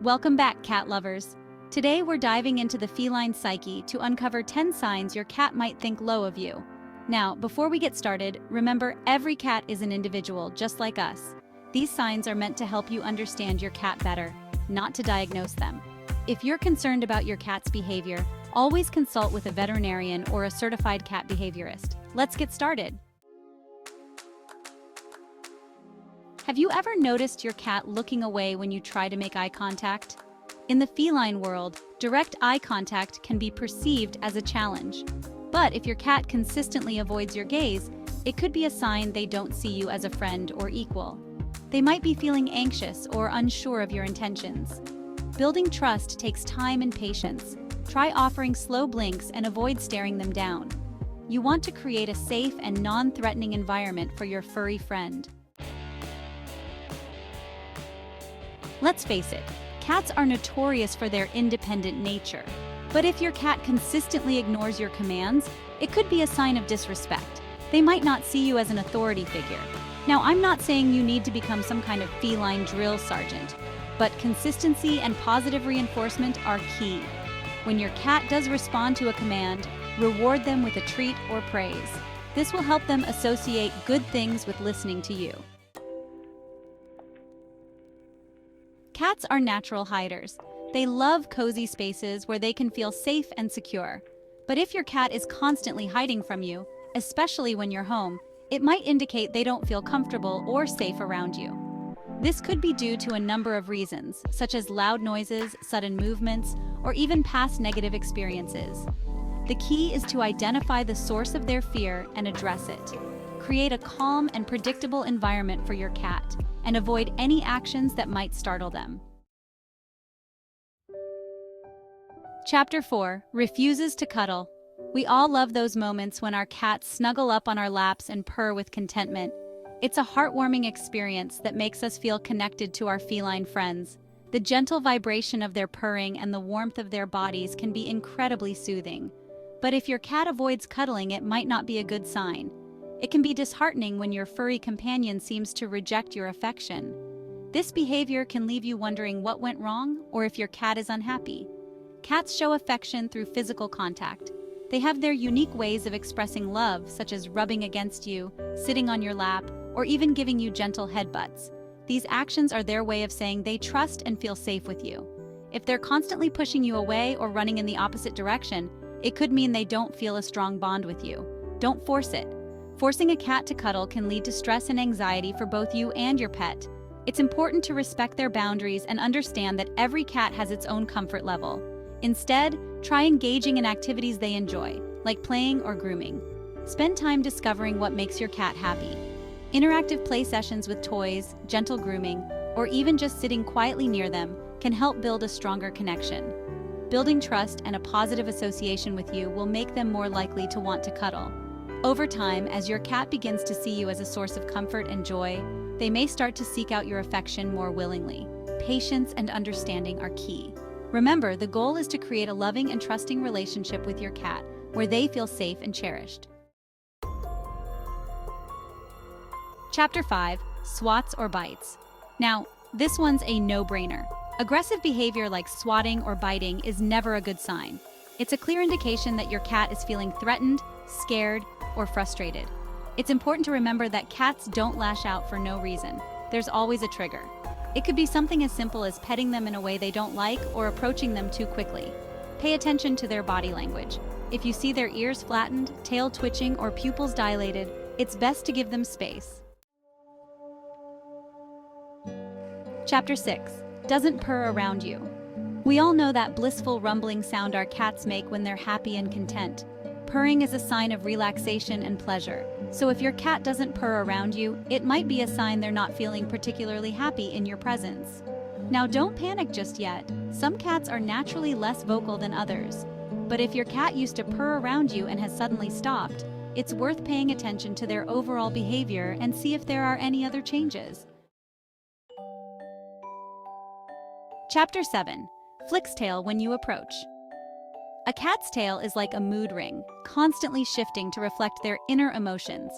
Welcome back, cat lovers. Today we're diving into the feline psyche to uncover 10 signs your cat might think low of you. Now, before we get started, remember every cat is an individual just like us. These signs are meant to help you understand your cat better, not to diagnose them. If you're concerned about your cat's behavior, always consult with a veterinarian or a certified cat behaviorist. Let's get started. Have you ever noticed your cat looking away when you try to make eye contact? In the feline world, direct eye contact can be perceived as a challenge. But if your cat consistently avoids your gaze, it could be a sign they don't see you as a friend or equal. They might be feeling anxious or unsure of your intentions. Building trust takes time and patience. Try offering slow blinks and avoid staring them down. You want to create a safe and non-threatening environment for your furry friend. Let's face it, cats are notorious for their independent nature. But if your cat consistently ignores your commands, it could be a sign of disrespect. They might not see you as an authority figure. Now, I'm not saying you need to become some kind of feline drill sergeant, but consistency and positive reinforcement are key. When your cat does respond to a command, reward them with a treat or praise. This will help them associate good things with listening to you. Cats are natural hiders. They love cozy spaces where they can feel safe and secure. But if your cat is constantly hiding from you, especially when you're home, it might indicate they don't feel comfortable or safe around you. This could be due to a number of reasons, such as loud noises, sudden movements, or even past negative experiences. The key is to identify the source of their fear and address it. Create a calm and predictable environment for your cat, and avoid any actions that might startle them. Chapter 4. Refuses to cuddle. We all love those moments when our cats snuggle up on our laps and purr with contentment. It's a heartwarming experience that makes us feel connected to our feline friends. The gentle vibration of their purring and the warmth of their bodies can be incredibly soothing. But if your cat avoids cuddling, it might not be a good sign. It can be disheartening when your furry companion seems to reject your affection. This behavior can leave you wondering what went wrong or if your cat is unhappy. Cats show affection through physical contact. They have their unique ways of expressing love, such as rubbing against you, sitting on your lap, or even giving you gentle headbutts. These actions are their way of saying they trust and feel safe with you. If they're constantly pushing you away or running in the opposite direction, it could mean they don't feel a strong bond with you. Don't force it. Forcing a cat to cuddle can lead to stress and anxiety for both you and your pet. It's important to respect their boundaries and understand that every cat has its own comfort level. Instead, try engaging in activities they enjoy, like playing or grooming. Spend time discovering what makes your cat happy. Interactive play sessions with toys, gentle grooming, or even just sitting quietly near them can help build a stronger connection. Building trust and a positive association with you will make them more likely to want to cuddle. Over time, as your cat begins to see you as a source of comfort and joy, they may start to seek out your affection more willingly. Patience and understanding are key. Remember, the goal is to create a loving and trusting relationship with your cat, where they feel safe and cherished. Chapter 5. Swats or bites. Now, this one's a no-brainer. Aggressive behavior like swatting or biting is never a good sign. It's a clear indication that your cat is feeling threatened, scared, or frustrated. It's important to remember that cats don't lash out for no reason. There's always a trigger. It could be something as simple as petting them in a way they don't like or approaching them too quickly. Pay attention to their body language. If you see their ears flattened, tail twitching, or pupils dilated, it's best to give them space. Chapter 6. Doesn't purr around you. We all know that blissful rumbling sound our cats make when they're happy and content. Purring is a sign of relaxation and pleasure. So if your cat doesn't purr around you, it might be a sign they're not feeling particularly happy in your presence. Now, don't panic just yet. Some cats are naturally less vocal than others. But if your cat used to purr around you and has suddenly stopped, it's worth paying attention to their overall behavior and see if there are any other changes. Chapter 7. Flicks tail when you approach. A cat's tail is like a mood ring, constantly shifting to reflect their inner emotions.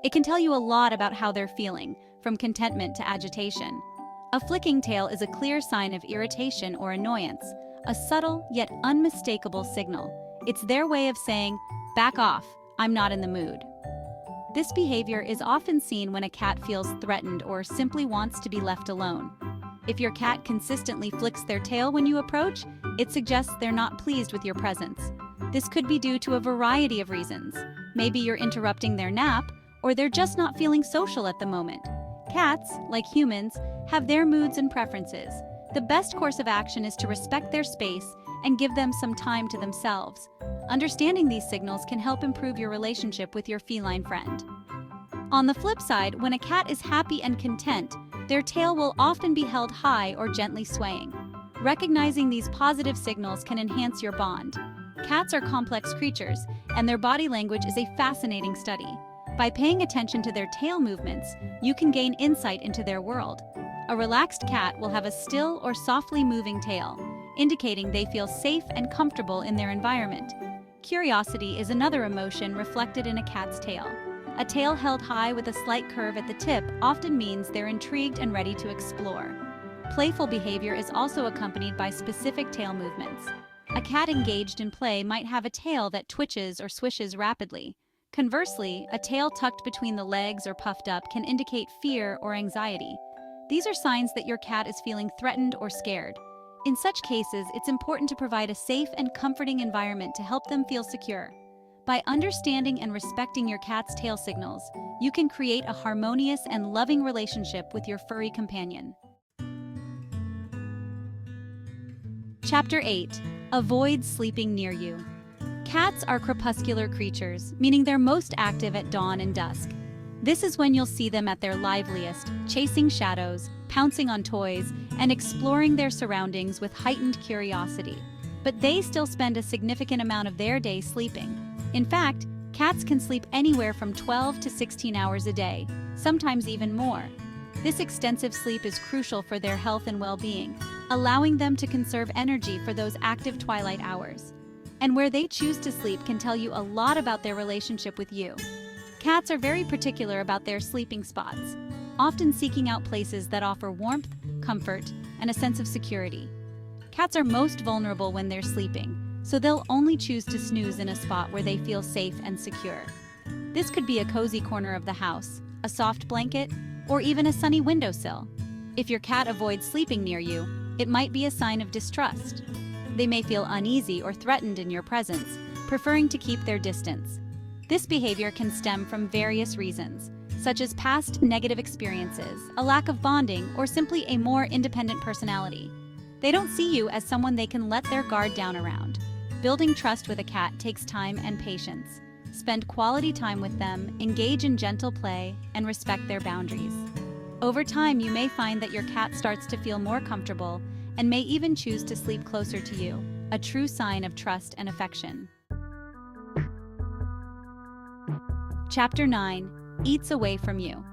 It can tell you a lot about how they're feeling, from contentment to agitation. A flicking tail is a clear sign of irritation or annoyance, a subtle yet unmistakable signal. It's their way of saying, "Back off, I'm not in the mood." This behavior is often seen when a cat feels threatened or simply wants to be left alone. If your cat consistently flicks their tail when you approach, it suggests they're not pleased with your presence. This could be due to a variety of reasons. Maybe you're interrupting their nap, or they're just not feeling social at the moment. Cats, like humans, have their moods and preferences. The best course of action is to respect their space and give them some time to themselves. Understanding these signals can help improve your relationship with your feline friend. On the flip side, when a cat is happy and content, their tail will often be held high or gently swaying. Recognizing these positive signals can enhance your bond. Cats are complex creatures, and their body language is a fascinating study. By paying attention to their tail movements, you can gain insight into their world. A relaxed cat will have a still or softly moving tail, indicating they feel safe and comfortable in their environment. Curiosity is another emotion reflected in a cat's tail. A tail held high with a slight curve at the tip often means they're intrigued and ready to explore. Playful behavior is also accompanied by specific tail movements. A cat engaged in play might have a tail that twitches or swishes rapidly. Conversely, a tail tucked between the legs or puffed up can indicate fear or anxiety. These are signs that your cat is feeling threatened or scared. In such cases, it's important to provide a safe and comforting environment to help them feel secure. By understanding and respecting your cat's tail signals, you can create a harmonious and loving relationship with your furry companion. Chapter 8. Avoid sleeping near you. Cats are crepuscular creatures, meaning they're most active at dawn and dusk. This is when you'll see them at their liveliest, chasing shadows, pouncing on toys, and exploring their surroundings with heightened curiosity. But they still spend a significant amount of their day sleeping. In fact, cats can sleep anywhere from 12 to 16 hours a day, sometimes even more. This extensive sleep is crucial for their health and well-being, allowing them to conserve energy for those active twilight hours. And where they choose to sleep can tell you a lot about their relationship with you. Cats are very particular about their sleeping spots, often seeking out places that offer warmth, comfort, and a sense of security. Cats are most vulnerable when they're sleeping, so they'll only choose to snooze in a spot where they feel safe and secure. This could be a cozy corner of the house, a soft blanket, or even a sunny windowsill. If your cat avoids sleeping near you, it might be a sign of distrust. They may feel uneasy or threatened in your presence, preferring to keep their distance. This behavior can stem from various reasons, such as past negative experiences, a lack of bonding, or simply a more independent personality. They don't see you as someone they can let their guard down around. Building trust with a cat takes time and patience. Spend quality time with them, engage in gentle play, and respect their boundaries. Over time, you may find that your cat starts to feel more comfortable and may even choose to sleep closer to you, a true sign of trust and affection. Chapter 9. Eats away from you.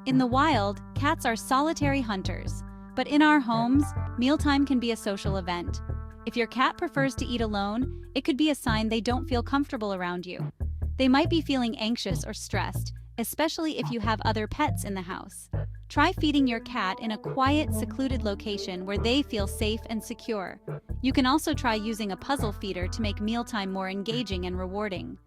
In the wild, cats are solitary hunters, but in our homes, mealtime can be a social event. If your cat prefers to eat alone, it could be a sign they don't feel comfortable around you. They might be feeling anxious or stressed, especially if you have other pets in the house. Try feeding your cat in a quiet, secluded location where they feel safe and secure. You can also try using a puzzle feeder to make mealtime more engaging and rewarding.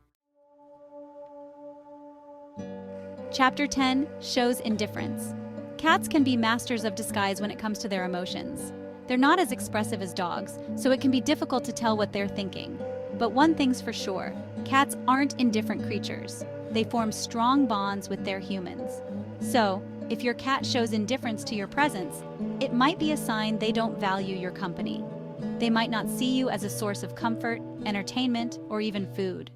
Chapter 10 shows indifference. Cats can be masters of disguise when it comes to their emotions. They're not as expressive as dogs, so it can be difficult to tell what they're thinking. But one thing's for sure, cats aren't indifferent creatures. They form strong bonds with their humans. So, if your cat shows indifference to your presence, it might be a sign they don't value your company. They might not see you as a source of comfort, entertainment, or even food.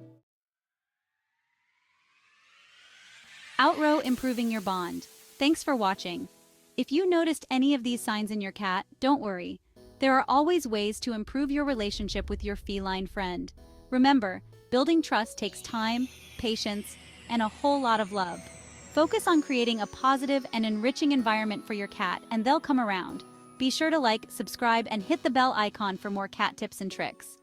Outrow improving your bond. Thanks for watching. If you noticed any of these signs in your cat, don't worry. There are always ways to improve your relationship with your feline friend. Remember, building trust takes time, patience, and a whole lot of love. Focus on creating a positive and enriching environment for your cat, and they'll come around. Be sure to like, subscribe, and hit the bell icon for more cat tips and tricks.